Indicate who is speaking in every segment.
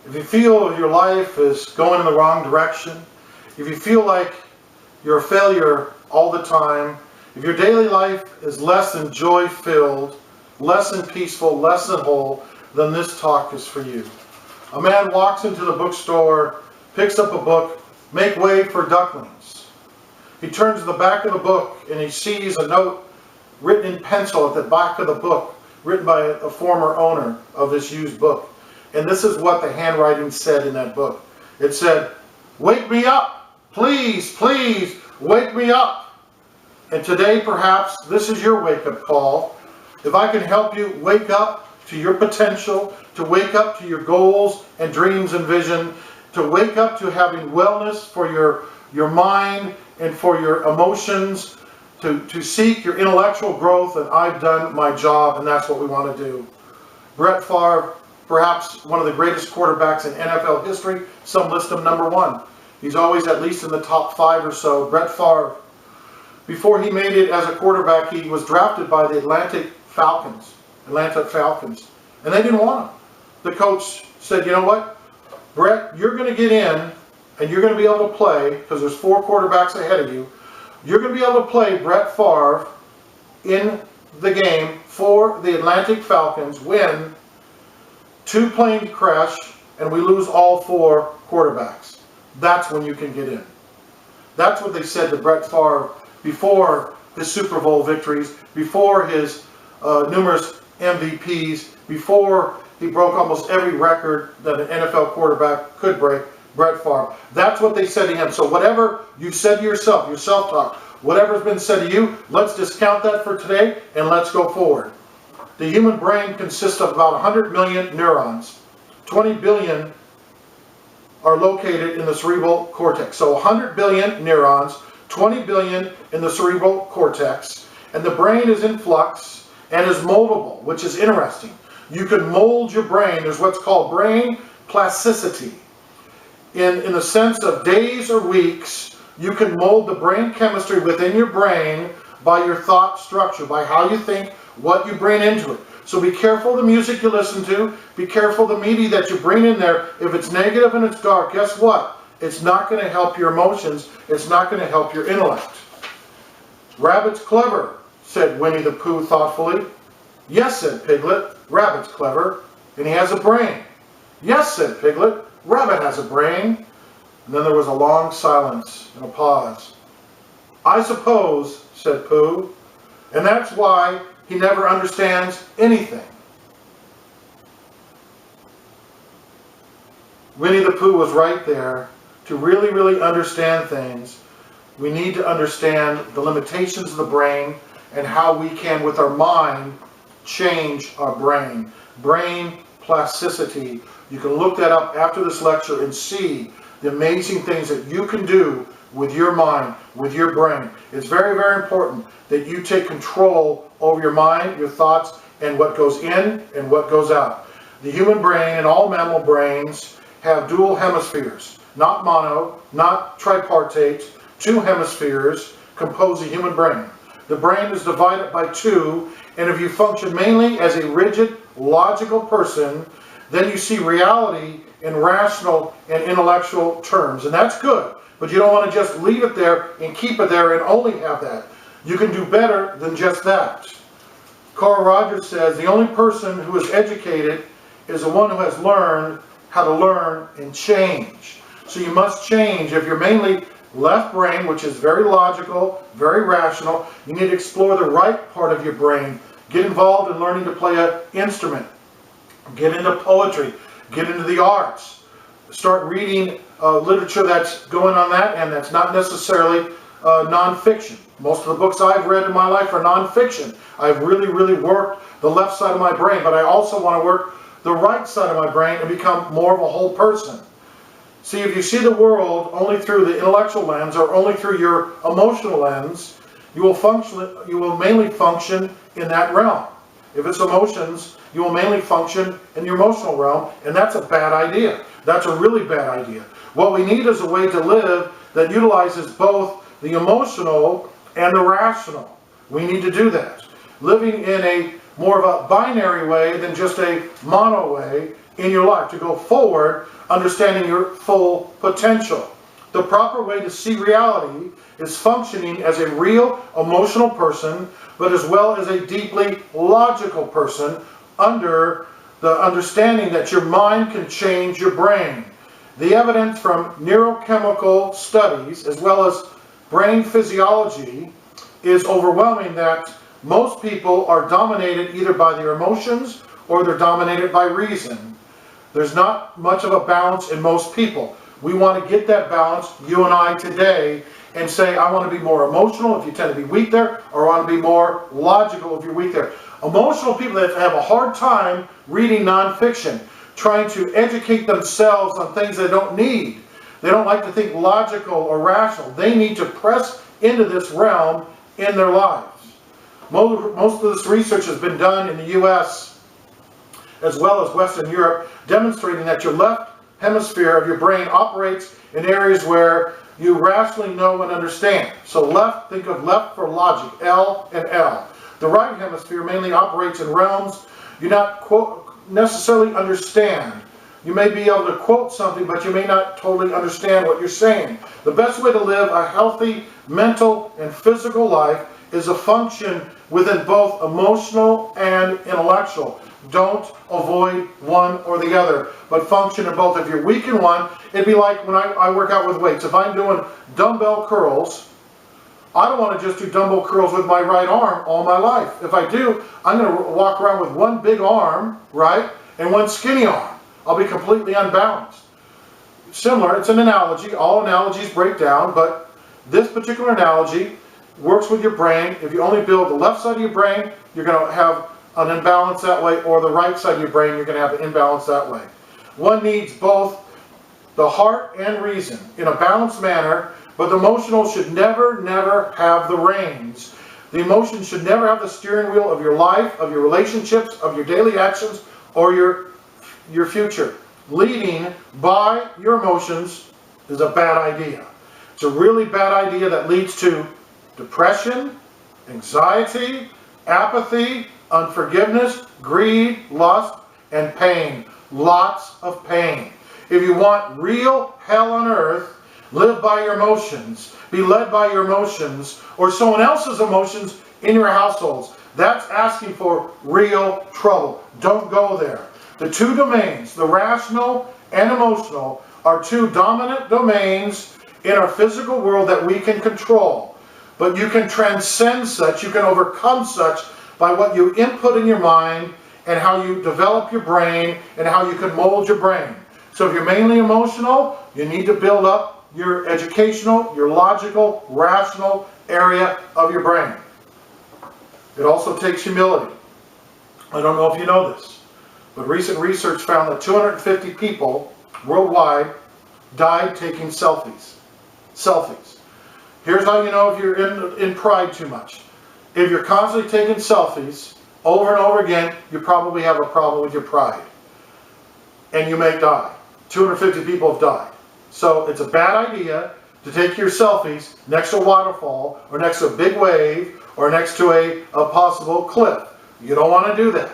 Speaker 1: If you feel your life is going in the wrong direction, if you feel like you're a failure all the time, if your daily life is less than joy-filled, less than peaceful, less than whole, then this talk is for you. A man walks into the bookstore, picks up a book, "Make way for ducklings." He turns to the back of the book and he sees a note written in pencil at the back of the book, written by a former owner of this used book. And this is what the handwriting said in that book. It said, "Wake me up, please, please, wake me up." And today, perhaps, this is your wake-up call. If I can help you wake up to your potential, to wake up to your goals and dreams and vision, to wake up to having wellness for your mind and for your emotions, to seek your intellectual growth, and I've done my job, and that's what we want to do. Brett Favre, perhaps one of the greatest quarterbacks in NFL history. Some list him number one. He's always at least in the top 5 or so. Brett Favre, before he made it as a quarterback, he was drafted by the Atlanta Falcons. And they didn't want him. The coach said, "You know what, Brett, you're going to get in and you're going to be able to play, because there's 4 quarterbacks ahead of you. You're going to be able to play Brett Favre in the game for the Atlantic Falcons when 2 planes crash and we lose all 4 quarterbacks. That's when you can get in." That's what they said to Brett Favre before his Super Bowl victories, before his numerous MVPs, before he broke almost every record that an NFL quarterback could break. Brett Favre. That's what they said to him. So whatever you said to yourself, your self-talk, whatever's been said to you, let's discount that for today and let's go forward. The human brain consists of about 100 million neurons. 20 billion are located in the cerebral cortex. So 100 billion neurons, 20 billion in the cerebral cortex, and the brain is in flux and is moldable, which is interesting. You can mold your brain. There's what's called brain plasticity. In the sense of days or weeks, you can mold the brain chemistry within your brain by your thought structure, by how you think, what you bring into it. So be careful the music you listen to. Be careful the media that you bring in there. If it's negative and it's dark, guess what? It's not going to help your emotions. It's not going to help your intellect. "Rabbit's clever," said Winnie the Pooh thoughtfully. "Yes," said Piglet, "Rabbit's clever, and he has a brain." "Yes," said Piglet, "Rabbit has a brain." And then there was a long silence and a pause. "I suppose," said Pooh, "and that's why he never understands anything." Winnie the Pooh was right there. To really, really understand things, we need to understand the limitations of the brain and how we can, with our mind, change our brain. Brain plasticity. You can look that up after this lecture and see the amazing things that you can do with your mind, with your brain. It's very, very important that you take control over your mind, your thoughts, and what goes in and what goes out. The human brain and all mammal brains have dual hemispheres, not mono, not tripartite. 2 hemispheres compose the human brain. The brain is divided by 2, and if you function mainly as a rigid, logical person, then you see reality in rational and intellectual terms. And that's good, but you don't want to just leave it there and keep it there and only have that. You can do better than just that. Carl Rogers says, "The only person who is educated is the one who has learned how to learn and change." So you must change. If you're mainly left brain, which is very logical, very rational, you need to explore the right part of your brain. Get involved in learning to play an instrument. Get into poetry. Get into the arts. Start reading literature that's going on that, and that's not necessarily nonfiction. Most of the books I've read in my life are nonfiction. I've really, really worked the left side of my brain, but I also want to work the right side of my brain and become more of a whole person. See, if you see the world only through the intellectual lens or only through your emotional lens, you will mainly function in that realm. If it's emotions, you will mainly function in your emotional realm, and that's a bad idea. That's a really bad idea. What we need is a way to live that utilizes both the emotional and the rational. We need to do that. Living in a more of a binary way than just a mono way in your life, to go forward, understanding your full potential. The proper way to see reality is functioning as a real emotional person, but as well as a deeply logical person, under the understanding that your mind can change your brain. The evidence from neurochemical studies, as well as brain physiology, is overwhelming that most people are dominated either by their emotions or they're dominated by reason. There's not much of a balance in most people. We want to get that balance, you and I today, and say, I want to be more emotional if you tend to be weak there, or I want to be more logical if you're weak there. Emotional people that have a hard time reading nonfiction, trying to educate themselves on things they don't need. They don't like to think logical or rational. They need to press into this realm in their lives. Most of this research has been done in the U.S. as well as Western Europe, demonstrating that your left hemisphere of your brain operates in areas where you rationally know and understand. So left, think of left for logic, L and L. The right hemisphere mainly operates in realms you not necessarily understand. You may be able to quote something, but you may not totally understand what you're saying. The best way to live a healthy mental and physical life is a function within both emotional and intellectual. Don't avoid one or the other, but function in both. If you're weak in one, it'd be like when I work out with weights. If I'm doing dumbbell curls, I don't want to just do dumbbell curls with my right arm all my life. If I do, I'm going to walk around with one big arm, right, and one skinny arm. I'll be completely unbalanced. Similar, it's an analogy. All analogies break down, but this particular analogy works with your brain. If you only build the left side of your brain, you're going to have an imbalance that way, or the right side of your brain, you're going to have an imbalance that way. One needs both the heart and reason in a balanced manner, but the emotional should never have the reins. The emotion should never have the steering wheel of your life, of your relationships, of your daily actions, or your future. Leading by your emotions is a bad idea. It's a really bad idea that leads to depression, anxiety, apathy, unforgiveness, greed, lust, and pain. Lots of pain. If you want real hell on earth, live by your emotions, be led by your emotions, or someone else's emotions in your households. That's asking for real trouble. Don't go there. The two domains, the rational and emotional, are two dominant domains in our physical world that we can control. But you can transcend such, you can overcome such by what you input in your mind and how you develop your brain and how you can mold your brain. So if you're mainly emotional, you need to build up your educational, your logical, rational area of your brain. It also takes humility. I don't know if you know this, but recent research found that 250 people worldwide died taking selfies. Selfies. Here's how you know if you're in pride too much. If you're constantly taking selfies over and over again, you probably have a problem with your pride. And you may die. 250 people have died. So it's a bad idea to take your selfies next to a waterfall, or next to a big wave, or next to a possible cliff. You don't want to do that.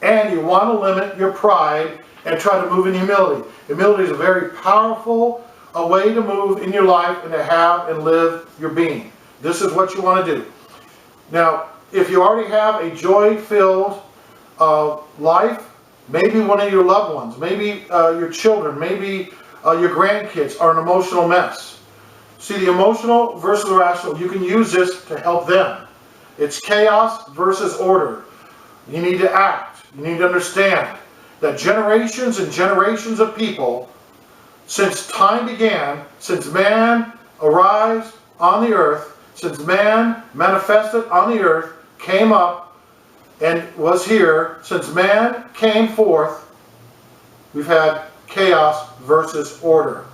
Speaker 1: And you want to limit your pride and try to move in humility. Humility is a very powerful way to move in your life and to have and live your being. This is what you want to do. Now, if you already have a joy-filled life, maybe one of your loved ones, maybe your children, maybe your grandkids are an emotional mess. See, the emotional versus the rational, you can use this to help them. It's chaos versus order. You need to act. You need to understand that generations and generations of people, since time began, since man arrived on the earth, since man manifested on the earth, came up and was here, since man came forth, we've had chaos versus order.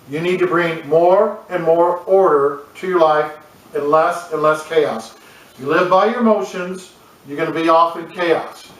Speaker 1: You need to bring more and more order to your life and less chaos. If you live by your emotions, you're going to be off in chaos.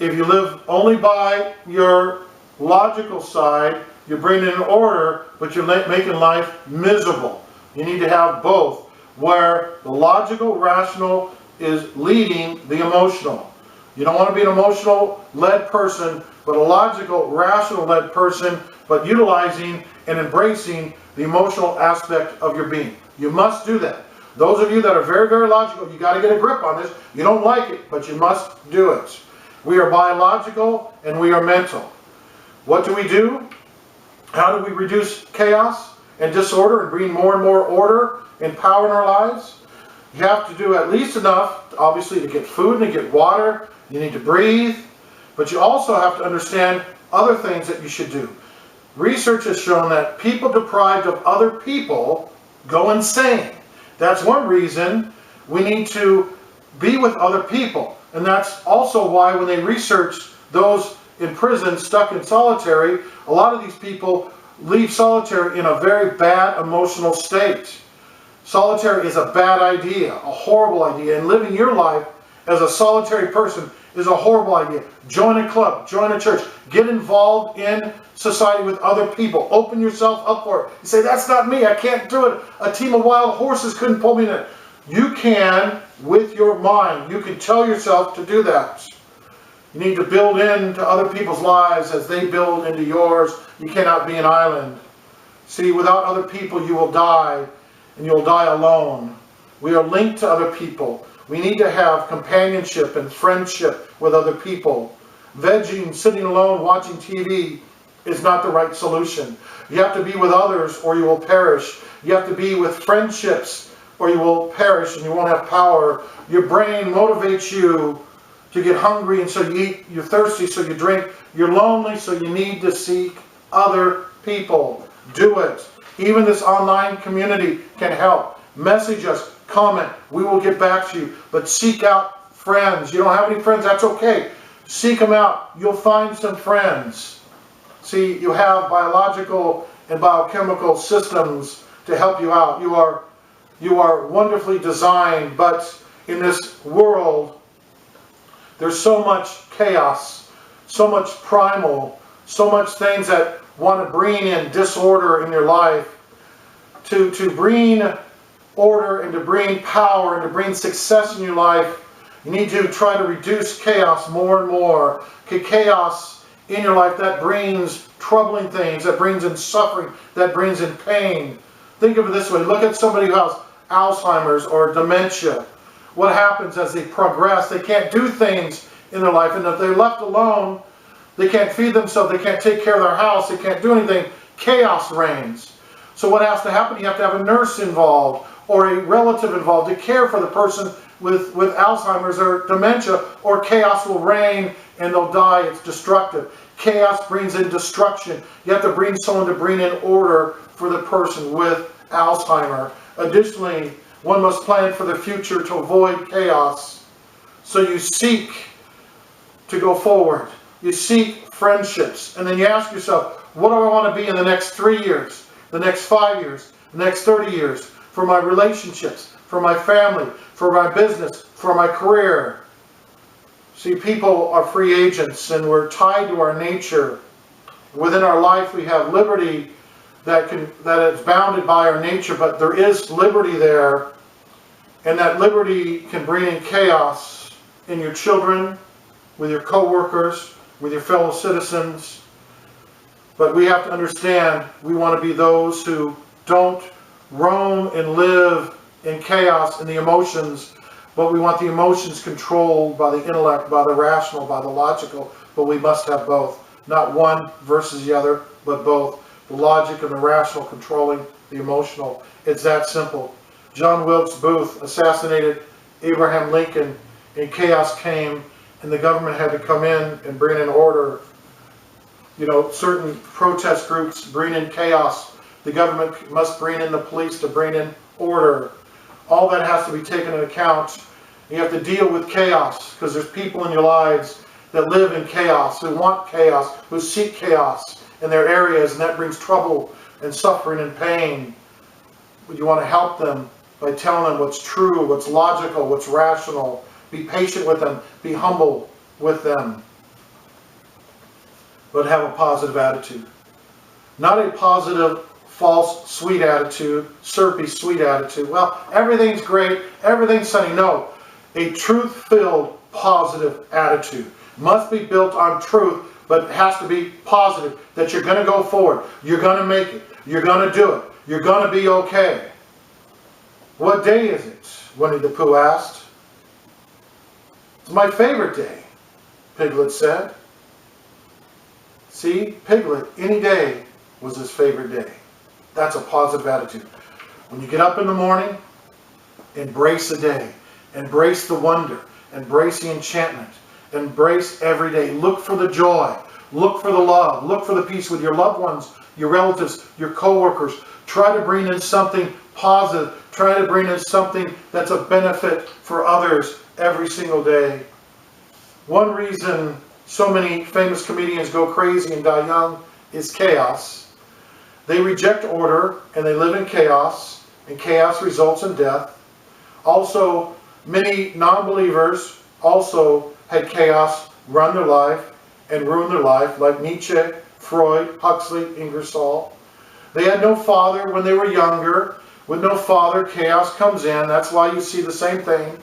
Speaker 1: If you live only by your logical side, you're bringing in order, but you're making life miserable. You need to have both, where the logical, rational is leading the emotional. You don't want to be an emotional-led person, but a logical, rational-led person, but utilizing and embracing the emotional aspect of your being. You must do that. Those of you that are very, very logical, you got to get a grip on this. You don't like it, but you must do it. We are biological and we are mental. What do? How do we reduce chaos and disorder and bring more and more order and power in our lives? You have to do at least enough, obviously, to get food and to get water. You need to breathe. But you also have to understand other things that you should do. Research has shown that people deprived of other people go insane. That's one reason we need to be with other people. And that's also why when they research those in prison stuck in solitary, a lot of these people leave solitary in a very bad emotional state. Solitary is a bad idea, a horrible idea, and living your life as a solitary person is a horrible idea. Join a club, join a church, get involved in society with other people. Open yourself up for it. You say, that's not me, I can't do it. A team of wild horses couldn't pull me in it. You can with your mind. You can tell yourself to do that. You need to build into other people's lives as they build into yours. You cannot be an island. See, without other people you will die, and you'll die alone. We are linked to other people. We need to have companionship and friendship with other people. Vegging, sitting alone, watching TV is not the right solution. You have to be with others or you will perish. You have to be with friendships or you will perish and you won't have power. Your brain motivates you to get hungry and so you eat. You're thirsty so you drink. You're lonely so you need to seek other people. Do it. Even this online community can help. Message us, comment, we will get back to you. But seek out friends. You don't have any friends, that's okay. Seek them out. You'll find some friends. See, you have biological and biochemical systems to help you out. You are wonderfully designed, but in this world, there's so much chaos, so much primal, so much things that want to bring in disorder in your life. To bring order and to bring power and to bring success in your life, you need to try to reduce chaos more and more. Chaos in your life, that brings troubling things, that brings in suffering, that brings in pain. Think of it this way. Look at somebody who has Alzheimer's or dementia. What happens as they progress? They can't do things in their life, and if they're left alone, they can't feed themselves, they can't take care of their house, they can't do anything. Chaos reigns. So what has to happen? You have to have a nurse involved or a relative involved to care for the person with Alzheimer's or dementia, or chaos will reign and they'll die. It's destructive. Chaos brings in destruction. You have to bring someone to bring in order for the person with Alzheimer. Additionally, one must plan for the future to avoid chaos. So you seek to go forward. You seek friendships. And then you ask yourself, what do I want to be in the next 3 years, the next 5 years, the next 30 years, for my relationships, for my family, for my business, for my career? See, people are free agents and we're tied to our nature. Within our life we have liberty that is bounded by our nature, but there is liberty there, and that liberty can bring in chaos in your children, with your co-workers, with your fellow citizens. But we have to understand, we want to be those who don't roam and live in chaos in the emotions, but we want the emotions controlled by the intellect, by the rational, by the logical, but we must have both. Not one versus the other, but both. The logic and the rational controlling the emotional. It's that simple. John Wilkes Booth assassinated Abraham Lincoln, and chaos came, and the government had to come in and bring in order. You know, certain protest groups bring in chaos. The government must bring in the police to bring in order. All that has to be taken into account. You have to deal with chaos, because there's people in your lives that live in chaos, who want chaos, who seek chaos in their areas, and that brings trouble and suffering and pain. But you want to help them by telling them what's true, what's logical, what's rational. Be patient with them. Be humble with them. But have a positive attitude. Not a positive, false, sweet attitude, syrupy, sweet attitude. Well, everything's great, everything's sunny. No. a truth-filled, positive attitude. Must be built on truth, but it has to be positive, that you're going to go forward. You're going to make it. You're going to do it. You're going to be okay. What day is it? Winnie the Pooh asked. It's my favorite day, Piglet said. See, Piglet, any day was his favorite day. That's a positive attitude. When you get up in the morning, embrace the day. Embrace the wonder. Embrace the enchantment. Embrace every day. Look for the joy. Look for the love. Look for the peace with your loved ones, your relatives, your co-workers. Try to bring in something positive. Try to bring in something that's a benefit for others every single day. One reason so many famous comedians go crazy and die young is chaos. They reject order and they live in chaos, and chaos results in death. Also, many non-believers also had chaos run their life and ruin their life, like Nietzsche, Freud, Huxley, Ingersoll. They had no father when they were younger. With no father, chaos comes in. That's why you see the same thing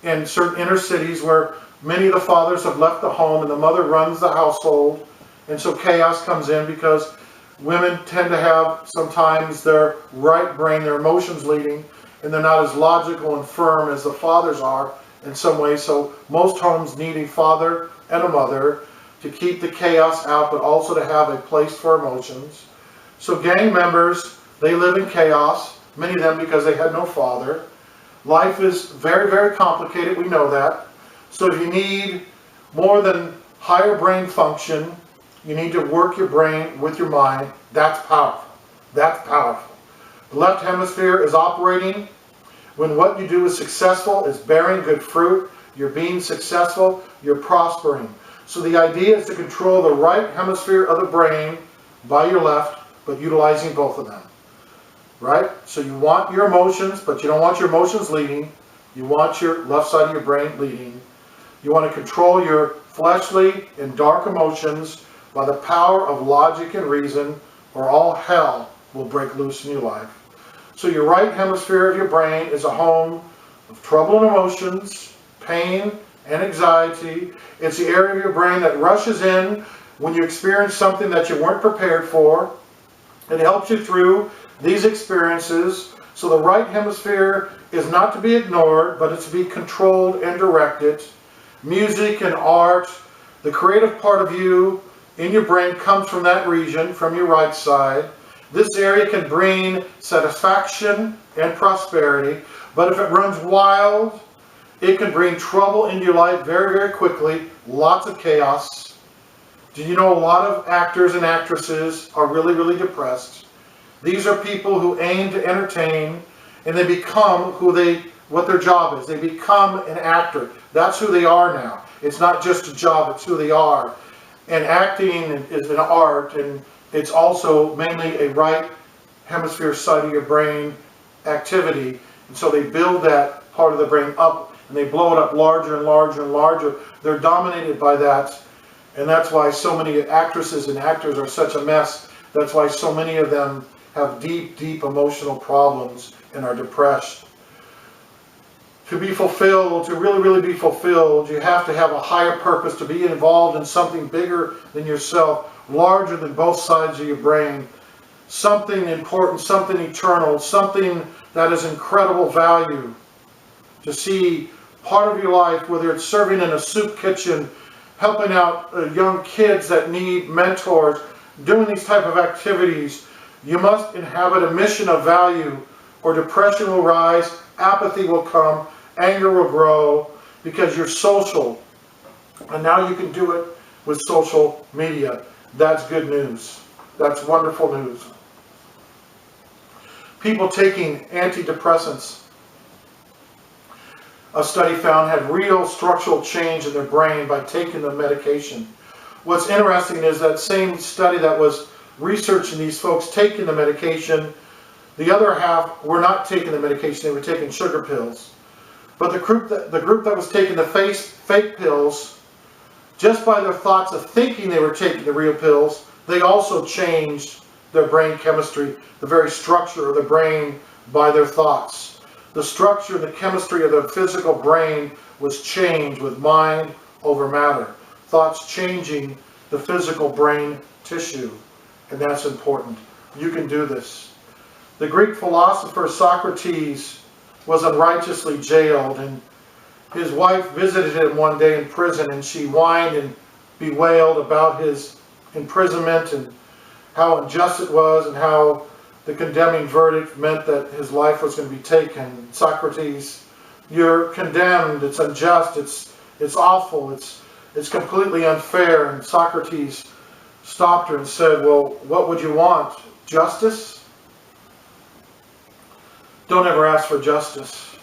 Speaker 1: in certain inner cities where many of the fathers have left the home and the mother runs the household. And so chaos comes in because women tend to have sometimes their right brain, their emotions leading, and they're not as logical and firm as the fathers are in some ways. So most homes need a father and a mother to keep the chaos out, but also to have a place for emotions. So gang members, they live in chaos, many of them because they had no father. Life is very, very complicated, we know that. So if you need more than higher brain function, you need to work your brain with your mind. That's powerful. That's powerful. The left hemisphere is operating when what you do is successful, is bearing good fruit, you're being successful, you're prospering. So the idea is to control the right hemisphere of the brain by your left, but utilizing both of them. Right? So you want your emotions, but you don't want your emotions leading. You want your left side of your brain leading. You want to control your fleshly and dark emotions by the power of logic and reason, or all hell will break loose in your life. So your right hemisphere of your brain is a home of trouble and emotions, pain and anxiety. It's the area of your brain that rushes in when you experience something that you weren't prepared for. It helps you through these experiences. So the right hemisphere is not to be ignored, but it's to be controlled and directed. Music and art, the creative part of you in your brain comes from that region, from your right side. This area can bring satisfaction and prosperity, but if it runs wild, it can bring trouble into your life very, very quickly. Lots of chaos. Do you know a lot of actors and actresses are really, really depressed? These are people who aim to entertain, and they become what their job is. They become an actor. That's who they are now. It's not just a job, it's who they are. And acting is an art, and it's also mainly a right hemisphere side of your brain activity. And so they build that part of the brain up, and they blow it up larger and larger and larger. They're dominated by that. And that's why so many actresses and actors are such a mess. That's why so many of them have deep, deep emotional problems and are depressed. To be fulfilled, to really, really be fulfilled, you have to have a higher purpose, to be involved in something bigger than yourself, larger than both sides of your brain, something important, something eternal, something that is incredible value. To see part of your life, whether it's serving in a soup kitchen, helping out young kids that need mentors, doing these type of activities, you must inhabit a mission of value, or depression will rise, apathy will come, anger will grow, because you're social. And now you can do it with social media. That's good news. That's wonderful news. People taking antidepressants, a study found, had real structural change in their brain by taking the medication. What's interesting is that same study that was researching these folks taking the medication, the other half were not taking the medication, they were taking sugar pills. But the group that was taking the fake pills, just by their thoughts of thinking they were taking the real pills, they also changed their brain chemistry, the very structure of the brain, by their thoughts. The structure and the chemistry of the physical brain was change with mind over matter. Thoughts changing the physical brain tissue. And that's important. You can do this. The Greek philosopher Socrates was unrighteously jailed, and his wife visited him one day in prison, and she whined and bewailed about his imprisonment and how unjust it was and how the condemning verdict meant that his life was going to be taken. Socrates, you're condemned, it's unjust, it's awful, it's completely unfair. And Socrates stopped her and said, well, what would you want? Justice? Don't ever ask for justice,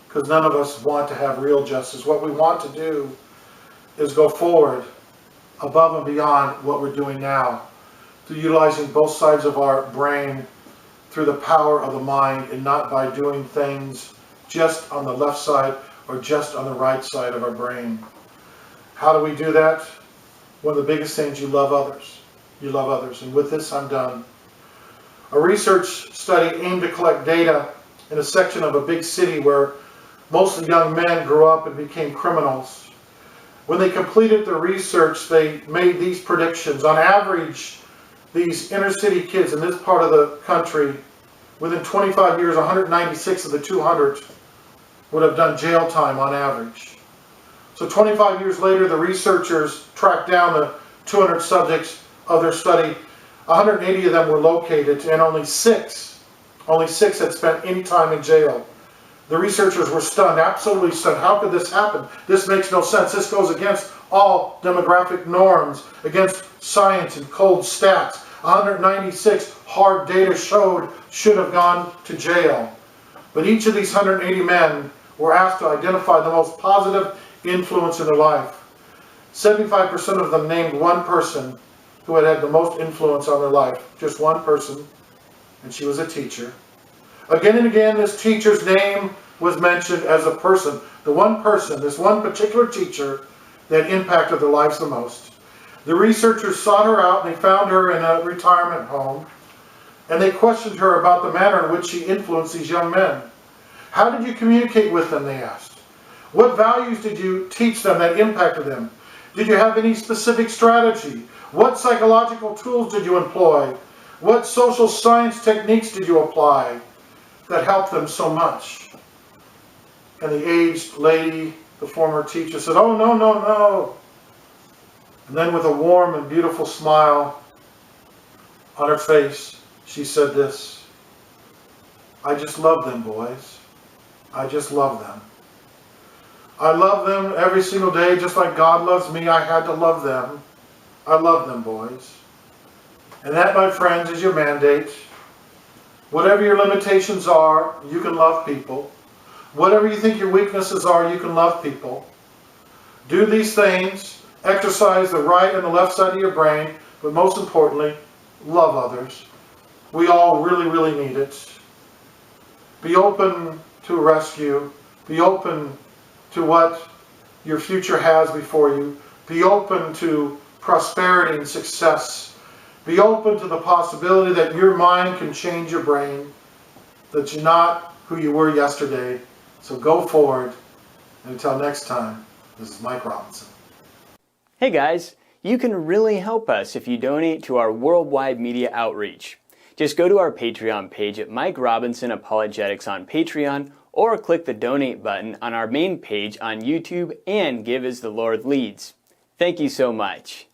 Speaker 1: because none of us want to have real justice. What we want to do is go forward above and beyond what we're doing now, through utilizing both sides of our brain through the power of the mind, and not by doing things just on the left side or just on the right side of our brain. How do we do that? One of the biggest things, you love others. You love others. And with this, I'm done. A research study aimed to collect data in a section of a big city where mostly young men grew up and became criminals. When they completed their research, they made these predictions. On average, these inner city kids in this part of the country, within 25 years, 196 of the 200 would have done jail time on average. So 25 years later, the researchers tracked down the 200 subjects of their study. 180 of them were located, and only six had spent any time in jail. The researchers were stunned, absolutely stunned. How could this happen? This makes no sense. This goes against all demographic norms, against science and cold stats. 196 hard data showed should have gone to jail. But each of these 180 men were asked to identify the most positive influence in their life. 75% of them named one person who had had the most influence on their life. Just one person, and she was a teacher. Again and again, this teacher's name was mentioned as a person. The one person, this one particular teacher, that impacted their lives the most. The researchers sought her out, and they found her in a retirement home. And they questioned her about the manner in which she influenced these young men. How did you communicate with them, they asked. What values did you teach them that impacted them? Did you have any specific strategy? What psychological tools did you employ? What social science techniques did you apply that helped them so much? And the aged lady, the former teacher, said, oh, no, no, no. And then with a warm and beautiful smile on her face, she said this, I just love them, boys. I just love them. I love them every single day, just like God loves me. I had to love them. I love them, boys. And that, my friends, is your mandate. Whatever your limitations are, you can love people. Whatever you think your weaknesses are, you can love people. Do these things. Exercise the right and the left side of your brain, but most importantly, love others. We all really, really need it. Be open to rescue. Be open to what your future has before you. Be open to prosperity and success. Be open to the possibility that your mind can change your brain, that you're not who you were yesterday. So go forward. And until next time, this is Mike Robinson.
Speaker 2: Hey guys, you can really help us if you donate to our worldwide media outreach. Just go to our Patreon page at Mike Robinson Apologetics on Patreon, or click the donate button on our main page on YouTube and give as the Lord leads. Thank you so much.